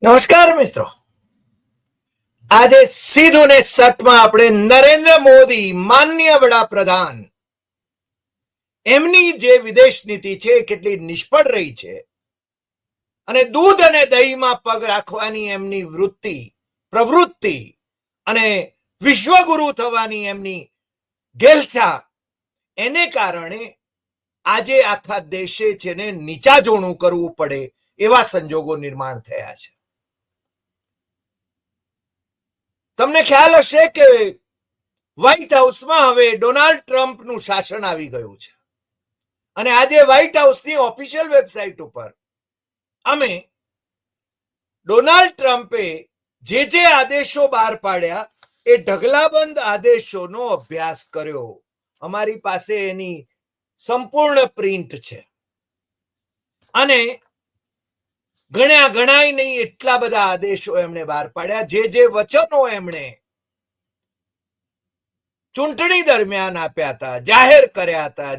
નમસ્કાર મિત્રો, આજે સીધું ને સટમાં આપણે નરેન્દ્ર મોદી માનનીય વડાપ્રધાન એમની જે વિદેશ નીતિ છે એ કેટલી નિષ્ફળ રહી છે અને દૂધ અને દહીંમાં પગ રાખવાની એમની પ્રવૃત્તિ અને વિશ્વગુરુ થવાની એમની ઘેલછા એને કારણે આજે આખા દેશે જેને નીચા જોણું કરવું પડે એવા સંજોગો નિર્માણ થયા છે. તમને ખ્યાલ હશે કે વ્હાઇટ હાઉસમાં હવે ડોનાલ્ડ ટ્રમ્પનું શાસન આવી ગયું છે અને આજે વ્હાઇટ હાઉસની ઓફિશિયલ વેબસાઇટ ઉપર અમે ડોનાલ્ડ ટ્રમ્પે જે આદેશો બહાર પાડ્યા એ ઢગલાબંધ આદેશોનો અભ્યાસ કર્યો. અમારી પાસે એની સંપૂર્ણ પ્રિન્ટ છે અને ગણાય નહીં એટલા બધા આદેશો એમણે બહાર પાડ્યા. જે વચનો એમણે ચૂંટણી દરમિયાન આપ્યા હતા, જાહેર કર્યા હતા,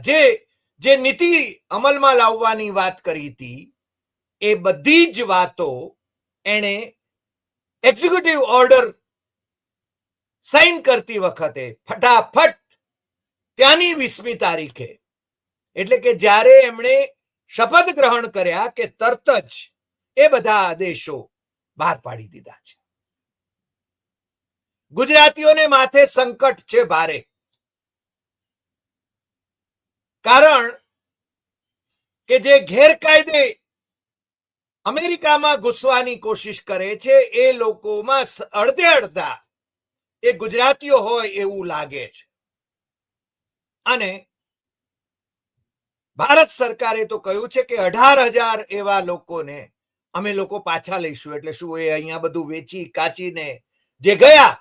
જે નીતિ અમલમાં લાવવાની વાત કરી હતી, એ બધી જ વાતો એણે એક્ઝિક્યુટિવ ઓર્ડર સાઇન કરતી વખતે ફટાફટ ત્યાંની 20મી તારીખે, એટલે કે જ્યારે એમણે શપથ ગ્રહણ કર્યા કે તરત જ એ બધા આદેશો બહાર પાડી દીધા છે. ગુજરાતીઓને માથે સંકટ છે ભારે, કારણ કે જે ગેરકાયદે અમેરિકામાં ઘૂસવાની કોશિશ કરે છે એ લોકોમાં અડધે અડધા એ ગુજરાતીઓ હોય એવું લાગે છે. અને ભારત સરકારે તો કહ્યું છે કે 18,000 એવા લોકોને અમે લોકો પાછા લઈશું. એટલે શું, એ અહીંયા બધું વેચી કાચીને જે ગયા,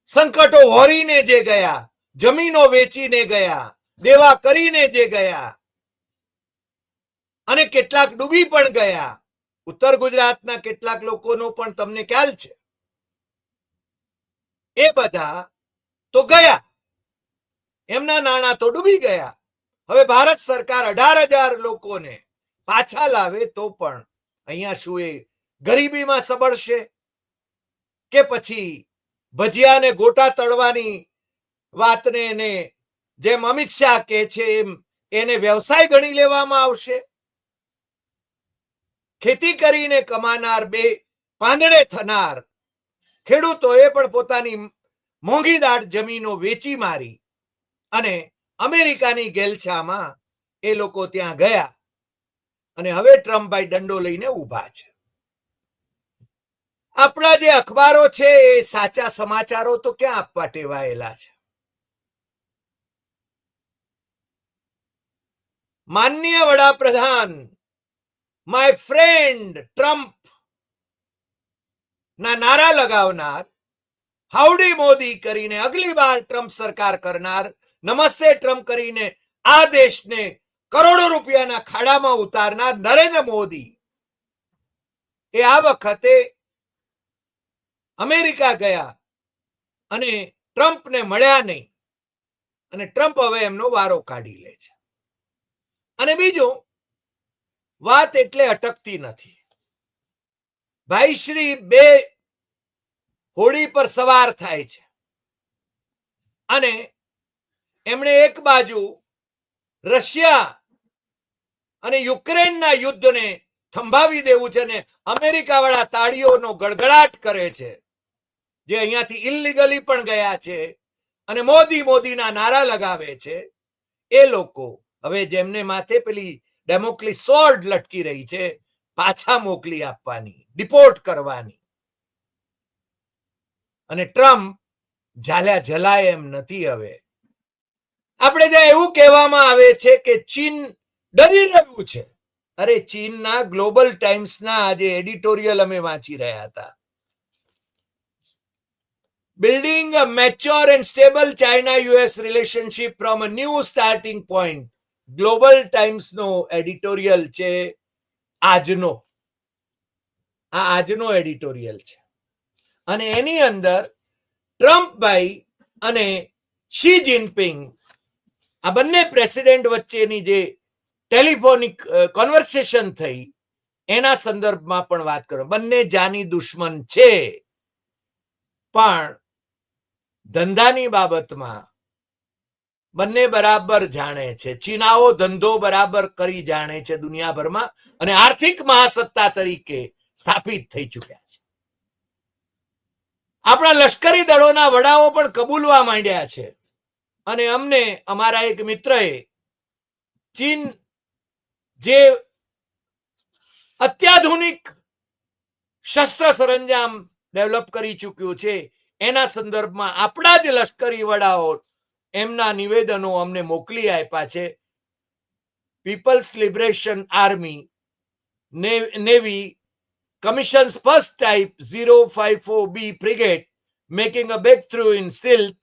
સંકટો હોરીને જે ગયા, જમીનો વેચીને ગયા, દેવા કરીને જે ગયા અને કેટલાક ડૂબી પણ ગયા. ઉત્તર ગુજરાતના કેટલાક લોકોનો પણ તમને ખ્યાલ છે. એ બધા તો ગયા, એમના નાણાં તો ડૂબી ગયા. હવે ભારત સરકાર 18,000 લોકોને પાછા લાવે તો પણ અહીંયા શું એ ગરીબીમાં સબળશે કે પછી ભજીયાને ગોટા તળવાની વાતને એને જેમ અમિત શાહ કહે છે એમ એને વ્યવસાય ગણી લેવામાં આવશે? ખેતી કરીને કમાનાર, બે પાંદડે થનાર ખેડૂતોએ પણ પોતાની મોંઘીદાટ જમીનો વેચી મારી અને અમેરિકાની ગેલછામાં એ લોકો ત્યાં ગયા અને હવે ટ્રમ્પભાઈ દંડો લઈને ઉભા છે. આપણા જે અખબારો છે એ સાચા સમાચારો તો ક્યાં આપવા ટેવાયેલા છે. માનનીય વડાપ્રધાન માય ફ્રેન્ડ ટ્રમ્પ ના નારા લગાવનાર, હાઉડી મોદી કરીને અગલી બાર ટ્રમ્પ સરકાર કરનાર, નમસ્તે ટ્રમ્પ કરીને આ દેશને કરોડો રૂપિયાના ખાડામાં ઉતારનાર નરેન્દ્ર મોદી એ આ વખતે અમેરિકા ગયા અને ટ્રમ્પને મળ્યા નહીં અને ટ્રમ્પ હવે એમનો વારો કાઢી લે છે. અને બીજું, વાત એટલે અટકતી નથી. ભાઈશ્રી બે હોડી પર સવાર થાય છે અને એમણે એક બાજુ રશિયા અને યુક્રેનના યુદ્ધને થંભાવી દેવું છે ને અમેરિકા વાળા તાળીઓનો ગડગડાટ કરે છે, જે અહીંયાથી ઇલીગલી પણ ગયા છે અને મોદીના નારા લગાવે છે. એ લોકો હવે જેમને માથે પેલી ડેમોક્લિસ સોર્ડ લટકી રહી છે, પાછા મોકલી આપવાની, ડિપોર્ટ કરવાની. અને ટ્રમ્પ ઝાલ્યા ઝલાય એમ નથી. હવે આપણે ત્યાં એવું કહેવામાં આવે છે કે ચીન ડરી રહ્યું છે. અરે, ચીનના ગ્લોબલ ટાઈમ્સના આજે એડિટોરિયલ અમે વાંચી રહ્યા હતા. Building a mature and stable China US relationship from a new starting point. Global ટાઈમ્સનો એડિટોરિયલ છે આજનો. આ આજનો એડિટોરિયલ છે અને એની અંદર ટ્રમ્પભાઈ અને શી જિનપિંગ, આ બંને પ્રેસિડેન્ટ વચ્ચેની જે ટેલિફોનિક કન્વર્સેશન થઈ એના સંદર્ભમાં પણ વાત કરો. બંને જાની દુશ્મન છે, પણ ધંધાની બાબતમાં બંને બરાબર જાણે છે. ચીનાઓ ધંધો બરાબર કરી જાણે છે દુનિયાભરમાં, અને આર્થિક મહાસત્તા તરીકે સ્થાપિત થઈ ચૂક્યા છે. આપણા લશ્કરી દળોના વડાઓ પણ કબૂલવા માંડ્યા છે, અને અમને અમારા એક મિત્રએ ચીન જે અત્યાધુનિક શસ્ત્ર સરંજામ ડેવલપ કરી ચૂક્યું છે એના સંદર્ભમાં આપણા જ લશ્કરી વડાઓ એમના નિવેદનો અમને મોકલી આપ્યા છે. People's liberation army navy commissions first type 054B frigate making a breakthrough in stealth,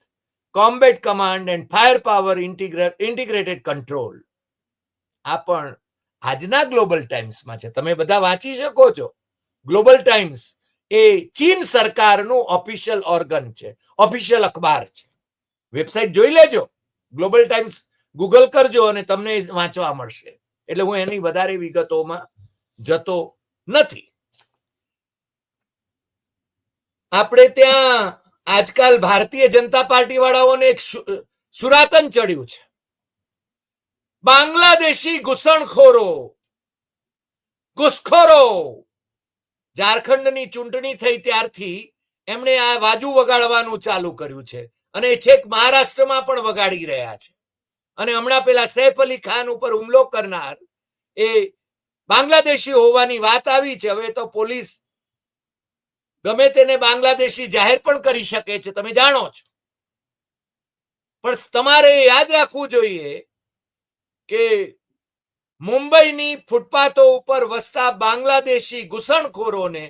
combat command and firepower integrated control. આ પણ આજના ગ્લોબલ ટાઈમ્સમાં છે, તમે બધા વાંચી શકો છો. ગ્લોબલ ટાઈમ્સ એ ચીન સરકારનું ઓફિશિયલ ઓર્ગન છે, ઓફિશિયલ અખબાર છે. વેબસાઇટ જોઈ લેજો, ગ્લોબલ ટાઈમ્સ ગૂગલ કરજો અને તમને વાંચવા મળશે. એટલે હું એની વધારે વિગતોમાં જતો નથી. આપણે ત્યાં આજકાલ ભારતીય જનતા પાર્ટી વાળાઓને એક સુરાતન ચડ્યું છે. બાંગ્લાદેશી ઘૂસણખોરો, ઘૂસખોરો. ઝારખંડની ચૂંટણી થઈ ત્યારથી એમણે આ વાજુ વગાડવાનું ચાલુ કર્યું છે, અને છેક મહારાષ્ટ્રમાં પણ વગાડી રહ્યા છે. અને હમણાં પેલા સૈફ અલી ખાન ઉપર હુમલો કરનાર એ બાંગ્લાદેશી હોવાની વાત આવી છે. હવે તો પોલીસ ગમે તેને બાંગ્લાદેશી જાહેર પણ કરી શકે છે, તમે જાણો છો. પણ તમારે યાદ રાખવું જોઈએ કે મુંબઈની ફૂટપાથો ઉપર વસતા બાંગ્લાદેશી ઘૂસણખોરોને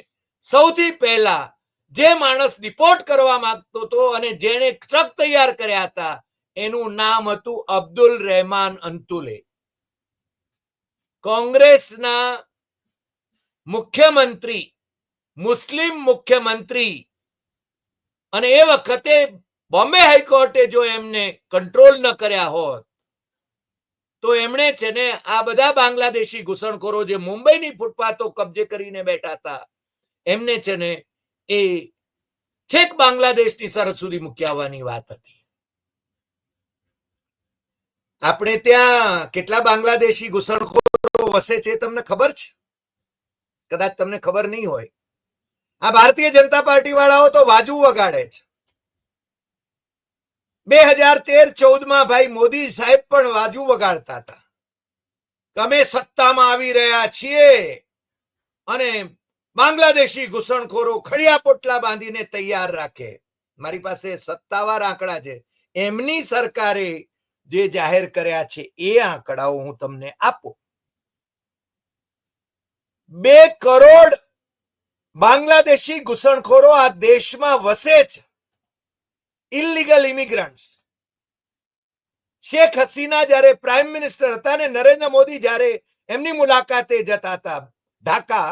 સૌથી પહેલા જે માણસ રિપોર્ટ કરવા માંગતો હતો અને જેણે ટ્રક તૈયાર કર્યા હતા એનું નામ હતું અબ્દુલ રહેમાન અંતુલે. કોંગ્રેસના મુખ્યમંત્રી, મુસ્લિમ મુખ્યમંત્રી, અને એ વખતે બોમ્બે હાઈકોર્ટે જો એમને કંટ્રોલ ન કર્યા હોત તો એમણે છે ને આ બધા બાંગ્લાદેશી ઘૂસણખોરો જે મુંબઈની ફૂટપાથો કબજે કરીને બેઠા હતા એમને છે ને એ છેક બાંગ્લાદેશની સરહદ સુધી મૂકી આવવાની વાત હતી. આપણે ત્યાં કેટલા બાંગ્લાદેશી ઘૂસણખોરો વસે છે તમને ખબર છે? કદાચ તમને ખબર નહીં હોય. આ ભારતીય જનતા પાર્ટી વાળાઓ તો વાજુ વગાડે છે. 2013-14 ભાઈ મોદી સાહેબ પણ વાજુ વગાડતા હતા. અમે સત્તામાં આવી રહ્યા છીએ અને બાંગ્લાદેશી ઘૂસણખોરો ખડિયા પોટલા બાંધીને તૈયાર રાખે. મારી પાસે સત્તાવાર આંકડા છે, એમની સરકારે જે જાહેર કર્યા છે એ આંકડાઓ હું તમને આપું. 2 કરોડ બાંગ્લાદેશી ઘૂસણખોરો આ દેશમાં વસે છે, ઇલીગલ ઇમિગ્રન્ટ્સ. શેખ હસીના જ્યારે પ્રાઇમ મિનિસ્ટર હતા ને નરેન્દ્ર મોદી જ્યારે એમની મુલાકાતે જતા હતા ઢાકા,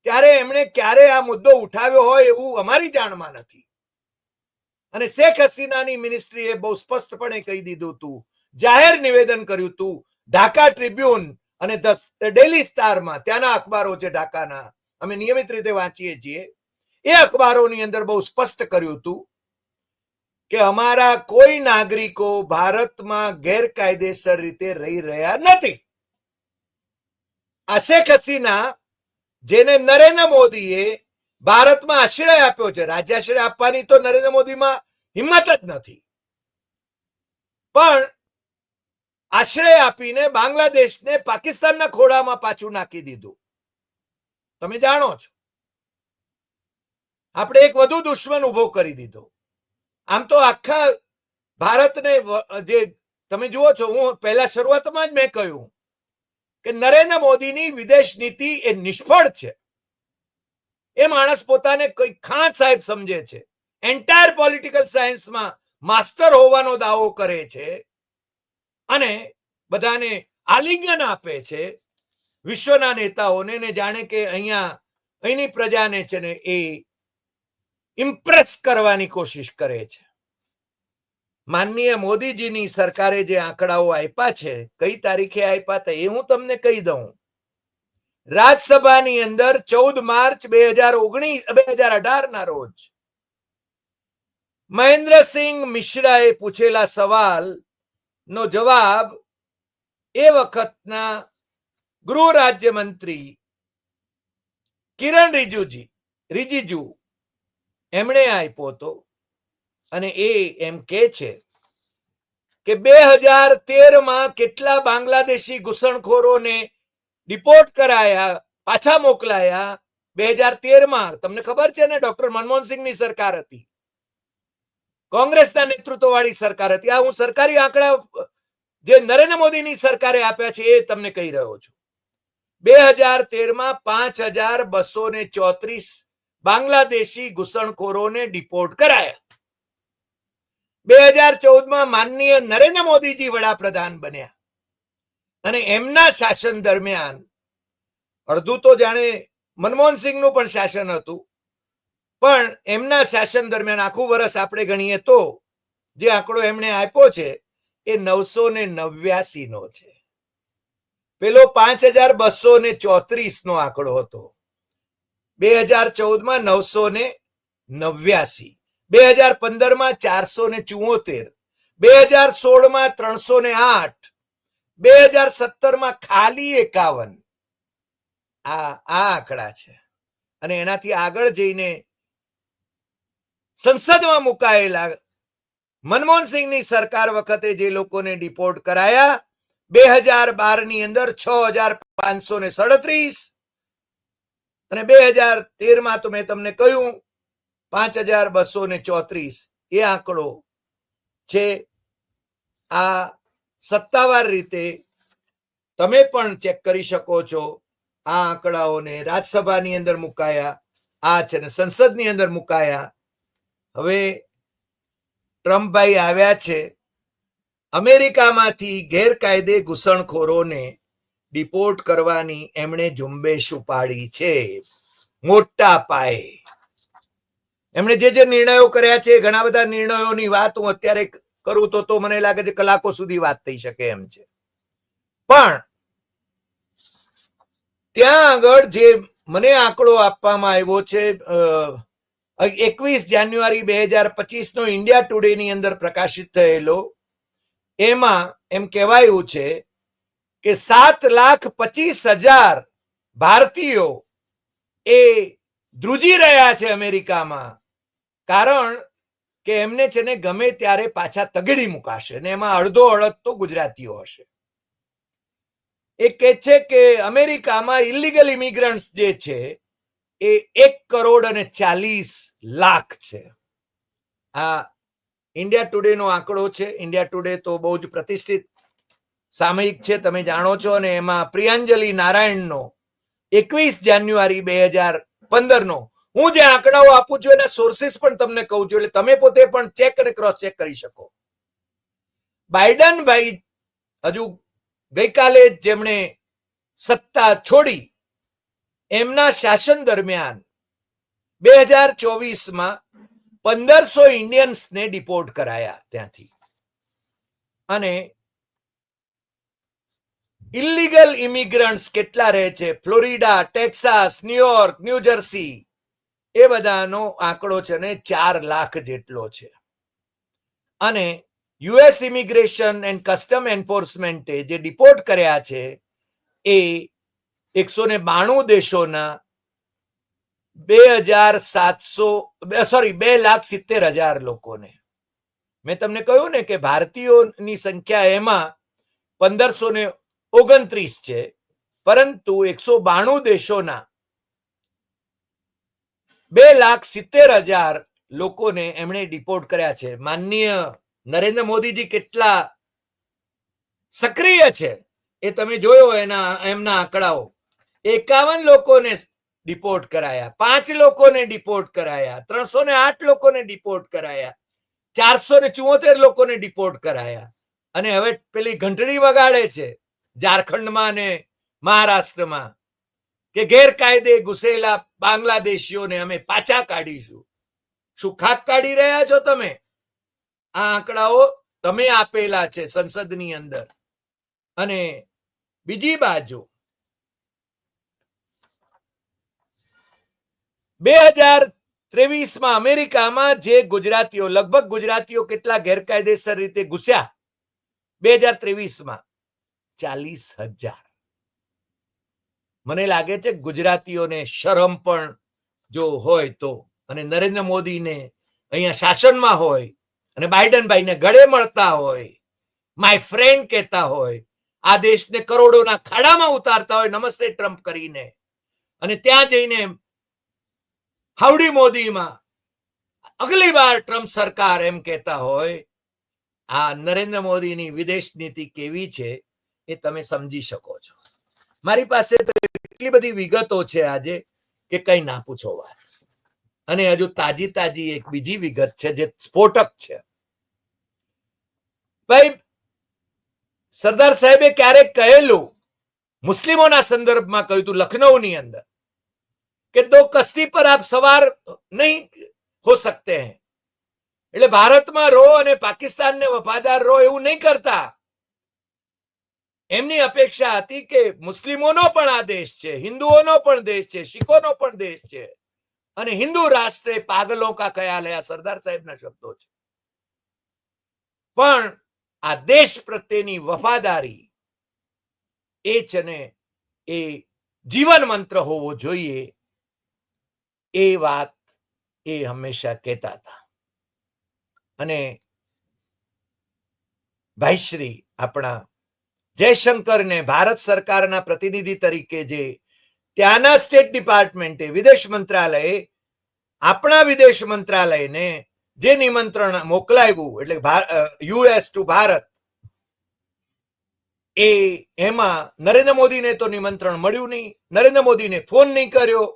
ત્યારે એમણે ક્યારે આ મુદ્દો ઉઠાવ્યો હોય એવું અમારી જાણમાં નથી. અને શેખ હસીનાની મિનિસ્ટ્રીએ બહુ સ્પષ્ટપણે કહી દીધું હતું, જાહેર નિવેદન કર્યું હતું. ઢાકા ટ્રિબ્યુન અને ડેલી સ્ટારમાં, ત્યાંના અખબારો છે ઢાકાના, અમે નિયમિત રીતે વાંચીએ છીએ, એ અખબારોની અંદર બહુ સ્પષ્ટ કર્યું હતું કે અમારા કોઈ નાગરિકો ભારતમાં ગેરકાયદેસર રીતે રહી રહ્યા નથી. આ શેખ હસીના જેને નરેન્દ્ર મોદીએ ભારતમાં આશ્રય આપ્યો છે, રાજ્યાશ્રય આપવાની તો નરેન્દ્ર મોદીમાં હિંમત જ નથી, પણ આશ્રય આપીને બાંગ્લાદેશને પાકિસ્તાનના ખોળામાં પાછું નાખી દીધું. તમે જાણો છો, આપણે એક વધુ દુશ્મન ઉભો કરી દીધો. આમ તો આખા ભારતને જે તમે જુઓ છો, હું પહેલા શરૂઆતમાં જ મેં કહ્યું કે નરેન્દ્ર મોદીની વિદેશ નીતિ એ નિષ્ફળ છે. એ માણસ પોતાને કોઈ ખાન સાહેબ સમજે છે, એન્ટાયર પોલિટિકલ સાયન્સમાં માસ્ટર હોવાનો દાવો કરે છે અને બધાને આલિંગન આપે છે, વિશ્વના નેતાઓને, ને જાણે કે અહીંની પ્રજાને છે ને એ ઇમ્પ્રેસ કરવાની કોશિશ કરે છે. માનનીય મોદીજીની સરકારે જે આંકડાઓ આપ્યા છે, કઈ તારીખે આપ્યા હતા એ હું તમને કહી દઉં. રાજ્યસભાની અંદર 14 માર્ચ 2018 ના રોજ મહેન્દ્રસિંહ મિશ્રાએ પૂછેલા સવાલ નો જવાબ એ વખતના ગૃહ રાજ્યમંત્રી કિરણ રિજિજુ એમણે આપ્યો હતો અને એ એમ કે છે કે 2013 કેટલા બાંગ્લાદેશી ઘૂસણખોરોને ડિપોર્ટ કરાયા, પાછા મોકલાયા 2013 તમને ખબર છે ને, ડોક્ટર મનમોહનસિંહની સરકાર હતી, કોંગ્રેસના નેતૃત્વવાળી સરકાર હતી. આ હું સરકારી આંકડા જે નરેન્દ્ર મોદીની સરકારે આપ્યા છે એ તમને કહી રહ્યો છું. 2013 5234 બાંગ્લાદેશી ઘૂસણખોરોને ડિપોર્ટ કરાયા. 2014 માનનીય નરેન્દ્ર મોદીજી વડાપ્રધાન બન્યા અને એમના શાસન દરમિયાન અડધું તો જાણે મનમોહનસિંહનું પણ શાસન હતું, પણ એમના શાસન દરમિયાન આખું વર્ષ આપણે ગણીએ તો જે આંકડો એમણે આપ્યો છે એ 989 નો છે. પેલો 5234 નો આંકડો હતો. 2014 989, 2015 474, 2016 308, 2017 ખાલી 51. આ આંકડા છે. અને એનાથી આગળ જઈને સંસદમાં મુકાયેલા મનમોહનસિંહની સરકાર વખતે જે લોકોને ડિપોર્ટ કરાયા 2012 ની અંદર 6537 અને 2013 તો મેં તમને કહ્યું 5234. એ આંકડો છે. આ સત્તાવાર રીતે તમે પણ ચેક કરી શકો છો. આ આંકડાઓને રાજ્યસભાની અંદર મુકાયા, આ છે ને સંસદની અંદર મુકાયા. હવે ટ્રમ્પભાઈ આવ્યા છે, અમેરિકામાંથી ગેરકાયદે ઘૂસણખોરોને ડિપોર્ટ કરવાની એમણે ઝુંબેશ ઉપાડી છે મોટા પાયે. એમણે જે નિર્ણયો કર્યા છે, ઘણા બધા નિર્ણયોની વાત હું અત્યારે કરું તો મને લાગે છે કલાકો સુધી વાત થઈ શકે એમ છે. પણ ત્યાં આગળ જે મને આંકડો આપવામાં આવ્યો છે 21 જાન્યુઆરી 2025 નો ઇન્ડિયા ટુડે ની અંદર પ્રકાશિત થયેલો, એમાં એમ કહેવાયું છે કે 7,25,000 ભારતીયો એ ધ્રુજી રહ્યા છે અમેરિકામાં, કારણ કે એમને છે ને ગમે ત્યારે પાછા તગડી મુકાશે ને એમાં અડધો અડધ તો ગુજરાતીઓ હશે. એ કહે છે કે અમેરિકામાં ઇલીગલ ઇમિગ્રન્ટ્સ જે છે એ 1,40,00,000 છે. આ ઇન્ડિયા ટુડે નો આંકડો છે. ઇન્ડિયા ટુડે તો બહુ જ પ્રતિષ્ઠિત સામયિક છે, તમે જાણો છો. અને એમાં પ્રિયાંજલિ નારાયણનો 21 જાન્યુઆરી 2015 નો હું જે આંકડાઓ આપું છું એના સોર્સિસ પણ તમને કહું છું, એટલે તમે પોતે પણ ચેક અને ક્રોસ ચેક કરી શકો. બાઇડન ભાઈ હજુ ગઈકાલે જેમણે સત્તા છોડી, એમના શાસન દરમિયાન 2024 1500 ઇન્ડિયન્સને ડિપોર્ટ કરાયા ત્યાંથી. અને ઇલીગલ ઇમિગ્રન્ટ્સ કેટલા રહે છે, ફ્લોરિડા, ટેક્સાસ, ન્યુયોર્ક, ન્યુજર્સી, એ બધાનો આંકડો છે ને 4 લાખ જેટલો છે. અને યુએસ ઇમિગ્રેશન એન્ડ કસ્ટમ એન્ફોર્સમેન્ટે જે ડિપોર્ટ કર્યા છે એ 192 દેશોના 2,70,000 લોકોને. મેં તમને કહ્યું ને કે ભારતીયોની સંખ્યા એમાં 1529 છે, પરંતુ 192 દેશોના 2,70,000 લોકોને એમણે ડિપોર્ટ કર્યા છે. માનનીય નરેન્દ્ર મોદીજી કેટલા સક્રિય છે એ તમે જોયો એમના આંકડાઓ. 51 લોકોને ડિપોર્ટ કરાયા, 5 લોકોને ડિપોર્ટ કરાયા, 308 લોકોને ડિપોર્ટ કરાયા, 474 લોકોને ડિપોર્ટ કરાયા. અને હવે પેલી ઘંટડી વગાડે છે ઝારખંડમાં ને મહારાષ્ટ્રમાં કે ગેરકાયદે ઘુસેલા બાંગ્લાદેશીઓને અમે પાછા કાઢીશું. શું ખાક કાઢી રહ્યા છો તમે? આ આંકડાઓ તમે આપેલા છે સંસદની અંદર. અને બીજી બાજુ 2023માં અમેરિકામાં જે ગુજરાતીઓ, લગભગ ગુજરાતીઓ કેટલા ગેરકાયદેસર રીતે ઘૂસ્યા 2023માં 40,000. મને લાગે છે ગુજરાતીઓને શરમ પણ જો હોય તો, અને નરેન્દ્ર મોદીને અહીંયા શાસનમાં હોય અને બાઇડનભાઈને ગળે મળતા હોય, માય ફ્રેન્ડ કહેતા હોય, આ દેશને કરોડોના ખાડામાં ઉતારતા હોય નમસ્તે ટ્રમ્પ કરીને, અને ત્યાં જઈને હાઉડી મોદીમાં અગલી બાર ટ્રમ્પ સરકાર એમ કહેતા હોય, આ નરેન્દ્ર મોદીની વિદેશ નીતિ કેવી છે એ તમે સમજી શકો છો. મારી પાસે તો એટલી બધી વિગતો છે આજે કે કઈ ના પૂછો વાત. અને હજુ તાજી એક બીજી વિગત છે જે સ્ફોટક છે. ભાઈ, સરદાર સાહેબે ક્યારેક કહેલું, મુસ્લિમોના સંદર્ભમાં કહ્યું હતું લખનૌની અંદર, કે દો કસ્તી પર આપ સવાર નહીં હો સકતે હૈ. એટલે ભારતમાં રહો અને પાકિસ્તાનને વફાદાર રહો એવું નહીં કરતા. એમની અપેક્ષા હતી કે મુસ્લિમોનો પણ આ દેશ છે, હિન્દુઓનો પણ દેશ છે, શીખોનો પણ દેશ છે, અને હિન્દુ રાષ્ટ્ર એ પાગલો કા ખ્યાલ હે, આ સરદાર સાહેબના શબ્દો છે. પણ આ દેશ પ્રત્યેની વફાદારી એ છે ને એ જીવન મંત્ર હોવો જોઈએ, એ વાત એ હંમેશા કહેતા હતા. અને ભાઈશ્રી આપણા જયશંકરને ભારત સરકારના પ્રતિનિધિ તરીકે જે ત્યાંના સ્ટેટ ડિપાર્ટમેન્ટે, વિદેશ મંત્રાલયે આપણા વિદેશ મંત્રાલયને જે નિમંત્રણ મોકલાવ્યું, એટલે યુએસ ટુ ભારત, એમાં નરેન્દ્ર મોદીને તો નિમંત્રણ મળ્યું નહીં, નરેન્દ્ર મોદીને ફોન નહીં કર્યો.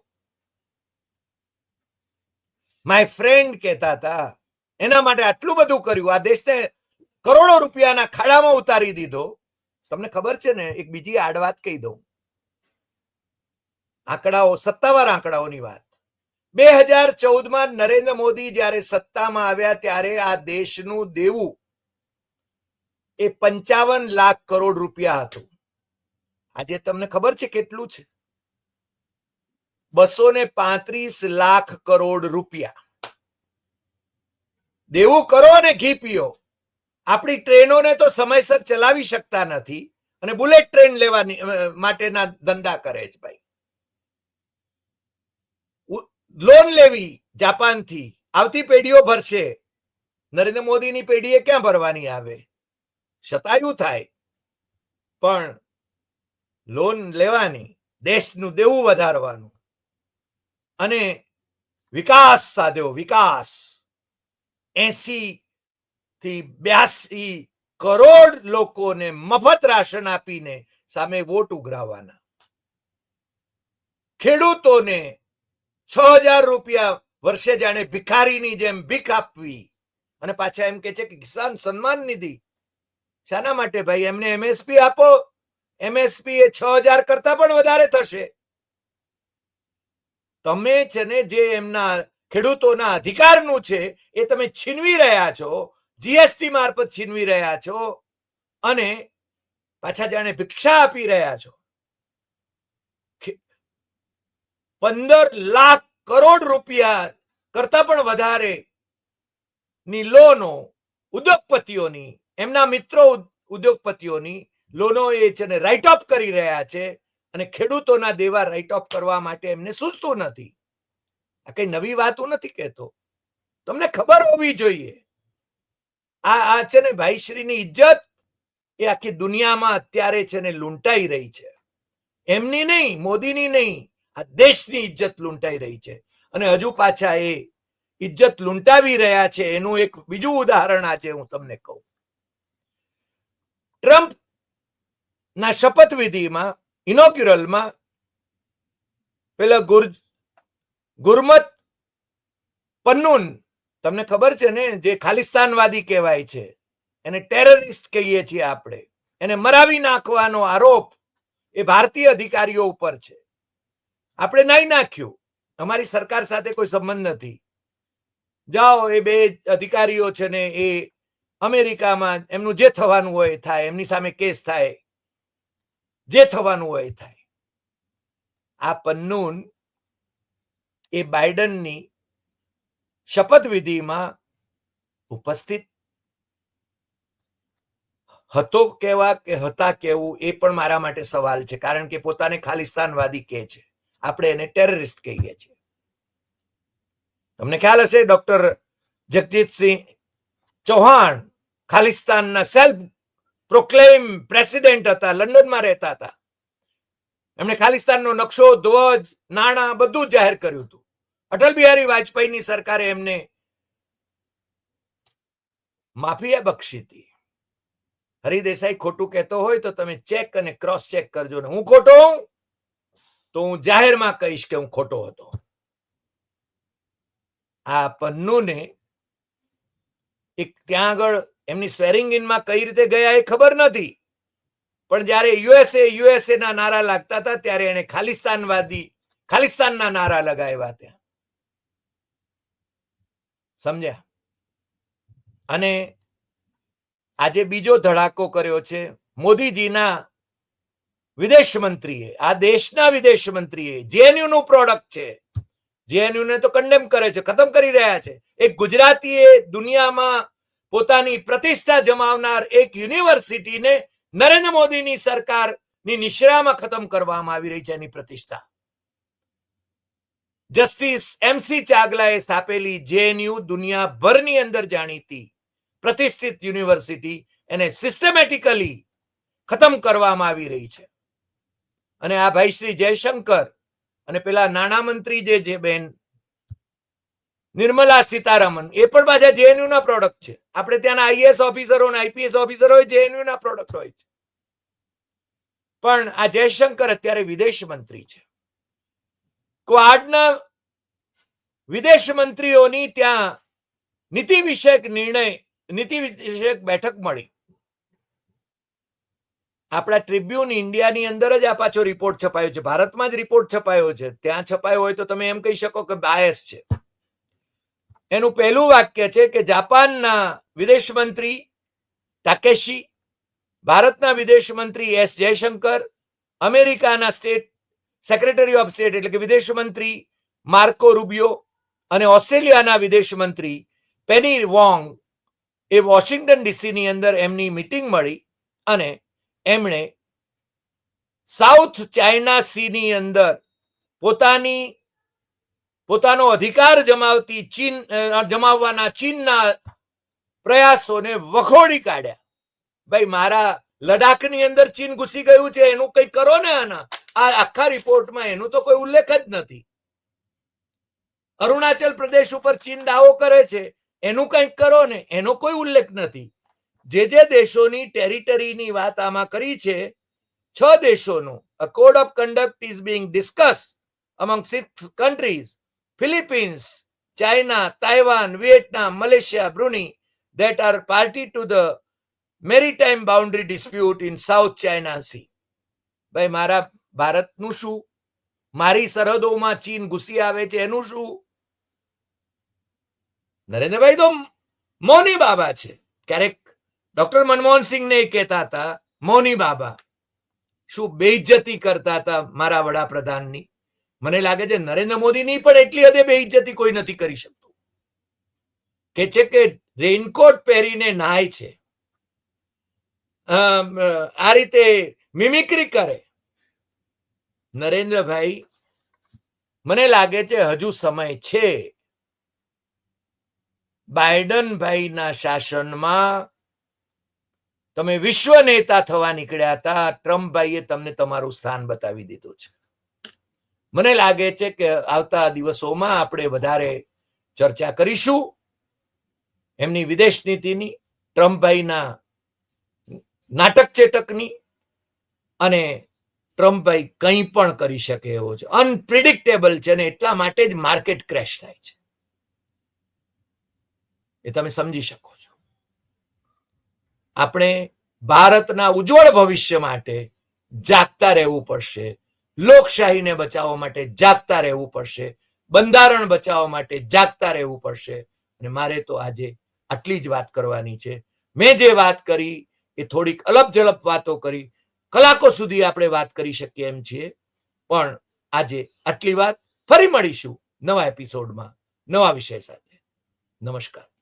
માય ફ્રેન્ડ કહેતા હતા, એના માટે આટલું બધું કર્યું, આ દેશને કરોડો રૂપિયાના ખાડામાં ઉતારી દીધો. તમને ખબર છે ને, એક બીજી આડવાત કહી દઉં, આંકડાઓ, સત્તાવાર આંકડાઓની વાત. 2014માં નરેન્દ્ર મોદી જ્યારે સત્તામાં આવ્યા ત્યારે આ દેશનું દેવું એ 55 લાખ કરોડ રૂપિયા હતું. આજે તમને ખબર છે કેટલું છે? 235 લાખ કરોડ રૂપિયા. દેવું કરો અને ઘી પીઓ. આપણી ટ્રેનોને તો સમયસર ચલાવી શકતા નથી અને બુલેટ ટ્રેન લેવાની માટેના ધંધા કરે છે ભાઈ. લોન લેવી જાપાનથી, આવતી પેઢીઓ ભરશે, નરેન્દ્ર મોદીની પેઢીએ ક્યાં ભરવાની આવે? શતાયુ થાય, પણ લોન લેવાની, દેશનું દેવું વધારવાનું અને વિકાસ સાધ્યો. વિકાસ 80 થી 82 કરોડ લોકોને મફત રાશન આપીને સામે વોટ ઉઘરાવવાના. ખેડૂતોને 6,000 રૂપિયા વર્ષે જાણે ભિખારીની જેમ ભીખ આપવી, અને પાછા એમ કે છે કે કિસાન સન્માન નિધિ. શાના માટે ભાઈ? એમને એમએસપી આપો. એમએસપી એ 6,000 કરતા પણ વધારે થશે. તમે છે ને જે એમના ખેડૂતોના અધિકારનું છે એ તમે છીનવી રહ્યા છો, જીએસટી મારફત છીનવી રહ્યા છો, અને પાછા જાણે ભિક્ષા આપી રહ્યા છો. 15 લાખ કરોડ રૂપિયા કરતા પણ વધારે ની લોનો ઉદ્યોગપતિઓની, એમના મિત્રો ઉદ્યોગપતિઓની લોનો એ છે ને રાઇટ ઓફ કરી રહ્યા છે, અને ખેડૂતોના દેવા રાઇટ ઓફ કરવા માટે એમને સૂચતું નથી. આ કઈ નવી વાત હું નથી કહેતો, તમને ખબર હોવી જોઈએ. આ છે ને ભાઈશ્રીની ઇજ્જત એ આખી દુનિયામાં અત્યારે છે ને લૂંટાઈ રહી છે. એમની નહીં, મોદીની નહીં, આ દેશની ઇજ્જત લૂંટાઈ રહી છે. અને હજુ પાછા એ ઇજ્જત લૂંટાવી રહ્યા છે એનું એક બીજું ઉદાહરણ આજે હું તમને કહું. ટ્રમ્પ ના શપથવિધિમાં, ઇનોગ્યુરલમાં, પેલા ગુરમત પન્નુન, તમને ખબર છે ને, જે ખાલિસ્તાનવાદી કહેવાય છે, એને ટેરરિસ્ટ કહીએ છીએ આપણે, એને મરાવી નાખવાનો આરોપ એ ભારતીય અધિકારીઓ ઉપર છે. આપણે નાઈ નાખ્યું, અમારી સરકાર સાથે કોઈ સંબંધ નથી. જાઓ, એ બે અધિકારીઓ છે ને એ અમેરિકામાં એમનું જે થવાનું હોય થાય, એમની સામે કેસ થાય, જે થવાનું હોય થાય. આ પન્નુન એ બાઇડનની શપથવિધિમાં ઉપસ્થિત હતો કેવા કે હતા કેવું એ પણ મારા માટે સવાલ છે, કારણ કે પોતાને ખાલિસ્તાનવાદી કહે છે, આપણે એને ટેરરિસ્ટ કહીએ છીએ. તમને ખ્યાલ હશે ડોક્ટર જગજીતસિંહ ચૌહાણ ખાલિસ્તાનના સેલ્ફ પ્રોક્લેમ પ્રેસિડેન્ટ હતા, લંડનમાં રહેતા હતા. એમણે ખાલિસ્તાનનો નકશો, ધ્વજ, નાણાં બધું જાહેર કર્યું હતું. અટલ બિહારી વાજપેયીની સરકારે એમને માફી બક્ષી હતી. હરિદેસાઈ ખોટું કહેતો હોય તો તમે ચેક અને ક્રોસ ચેક કરજો ને હું ખોટો હું તો હું જાહેરમાં કહીશ કે હું ખોટો હતો. આ પન્નુને એક ત્યાં આગળ એમની સ્વેરિંગ ઇનમાં કઈ રીતે ગયા એ ખબર નથી, પણ જ્યારે યુએસએ ના નારા લાગતા હતા ત્યારે એને ખાલિસ્તાનના નારા લગાવ્યા ત્યાં. સમજ્યા? અને આજે બીજો ધડાકો કર્યો છે મોદીજીના વિદેશ મંત્રીએ, આ દેશના વિદેશ મંત્રીએ. જેએનયુ નું પ્રોડક્ટ છે, જેએનયુ ને તો કન્ડેમ કરે છે, ખતમ કરી રહ્યા છે. એક ગુજરાતીએ દુનિયામાં પોતાની પ્રતિષ્ઠા જમાવનાર એક યુનિવર્સિટીને નરેન્દ્ર મોદીની સરકારની નિશ્રામાં ખતમ કરવામાં આવી રહી છે એની પ્રતિષ્ઠા. જસ્ટિસ એમસી ચાગલાએ સ્થાપેલી જેએનયુ દુનિયાભરની અંદર જાણીતી પ્રતિષ્ઠિત યુનિવર્સિટી એને સિસ્ટમેટિકલી ખતમ કરવામાં આવી રહી છે. અને આ ભાઈ શ્રી જયશંકર અને પેલા નાણામંત્રી જે છે બેન નિર્મલા સીતારામન, એ પણ પાછા જેએનયુ ના પ્રોડક્ટ છે. આપણે ત્યાંના આઈએએસ ઓફિસરો અને આઈપીએસ ઓફિસરો જેએનયુ ના પ્રોડક્ટ હોય છે. પણ આ જયશંકર અત્યારે વિદેશ મંત્રી છે. ક્વાડના વિદેશ મંત્રીઓની ત્યાં નીતિ વિષયક બેઠક મળી. આપણા ટ્રિબ્યુન ઇન્ડિયાની અંદર જ આ પાછો રિપોર્ટ છપાયો છે, ભારતમાં જ રિપોર્ટ છપાયો છે. ત્યાં છપાયો હોય તો તમે એમ કહી શકો કે બાયસ છે. એનું પહેલું વાક્ય છે કે જાપાનના વિદેશ મંત્રી ટાકેશી, ભારતના વિદેશ મંત્રી એસ જયશંકર, અમેરિકાના સ્ટેટ સેક્રેટરી ઓફ સ્ટેટ એટલે કે વિદેશ મંત્રી માર્કો રૂબિયો અને ઓસ્ટ્રેલિયાના વિદેશ મંત્રી પેની વોંગ એ વોશિંગ્ટન ડીસીની અંદર એમની મીટિંગ મળી અને એમણે સાઉથ ચાઇના સીની અંદર પોતાનો અધિકાર જમાવવાના ચીનના પ્રયાસોને વખોડી કાઢ્યા. ભાઈ, મારા લડાખની અંદર ચીન ઘૂસી ગયું છે, એનું કંઈ કરો ને. આના આ આખા રિપોર્ટમાં એનું તો કોઈ ઉલ્લેખ જ નથી. અરુણાચલ પ્રદેશ ઉપર ચીન દાવો કરે છે, એનું કંઈક કરો ને, એનો કોઈ ઉલ્લેખ નથી. જે દેશોની ટેરિટરીની વાત આમાં કરી છે, 6 દેશોનું a code of conduct is being discussed among 6 countries: Philippines, China, Taiwan, Vietnam, Malaysia, Brunei, that are party to the maritime boundary dispute in South China Sea. ભાઈ, મારા ભારતનું શું? મારી સરહદોમાં ચીન ઘૂસી આવે છે એનું શું? નરેન્દ્રભાઈ તો મૌની બાબા છે. ક્યારેક ડોક્ટર મનમોહન સિંહને કહેતા હતા મૌની બાબા. શું બેઇજ્જતી કરતા હતા મારા વડાપ્રધાનની. મને લાગે છે નરેન્દ્ર મોદીની પણ એટલી હદે બેઇજ્જતી કોઈ નથી કરી શકતું. કે છે કે રેઇનકોટ પહેરીને નાય છે, આ રીતે મિમિક્રી કરે. નરેન્દ્રભાઈ, મને લાગે છે હજુ સમય છે. બાઇડનભાઈના શાસનમાં તમે વિશ્વ નેતા થવા નીકળ્યા હતા, ટ્રમ્પભાઈએ તમને તમારું સ્થાન બતાવી દીધું છે. મને લાગે છે કે આવતા દિવસોમાં આપણે વધારે ચર્ચા કરીશું એમની વિદેશ નીતિની, ટ્રમ્પભાઈના નાટક ચેટકની. અને ટ્રમ્પભાઈ કંઈ પણ કરી શકે એવો છે, અનપ્રિડિક્ટેબલ છે, અને એટલા માટે જ માર્કેટ ક્રેશ થાય છે. એ તમે સમજી શકો છો. આપણે ભારતના ઉજ્જવળ ભવિષ્ય માટે જાગતા રહેવું પડશે. લોકશાહીને બચાવવા માટે જાગતા રહેવું પડશે. બંધારણ બચાવવા માટે જાગતા રહેવું પડશે. અને મારે તો આજે આટલી જ વાત કરવાની છે. મેં જે વાત કરી એ થોડીક અલપ જલપ વાતો કરી. કલાકો સુધી આપણે વાત કરી શકીએ એમ છીએ, પણ આજે આટલી વાત. ફરી મળીશું નવા એપિસોડમાં નવા વિષય સાથે. નમસ્કાર.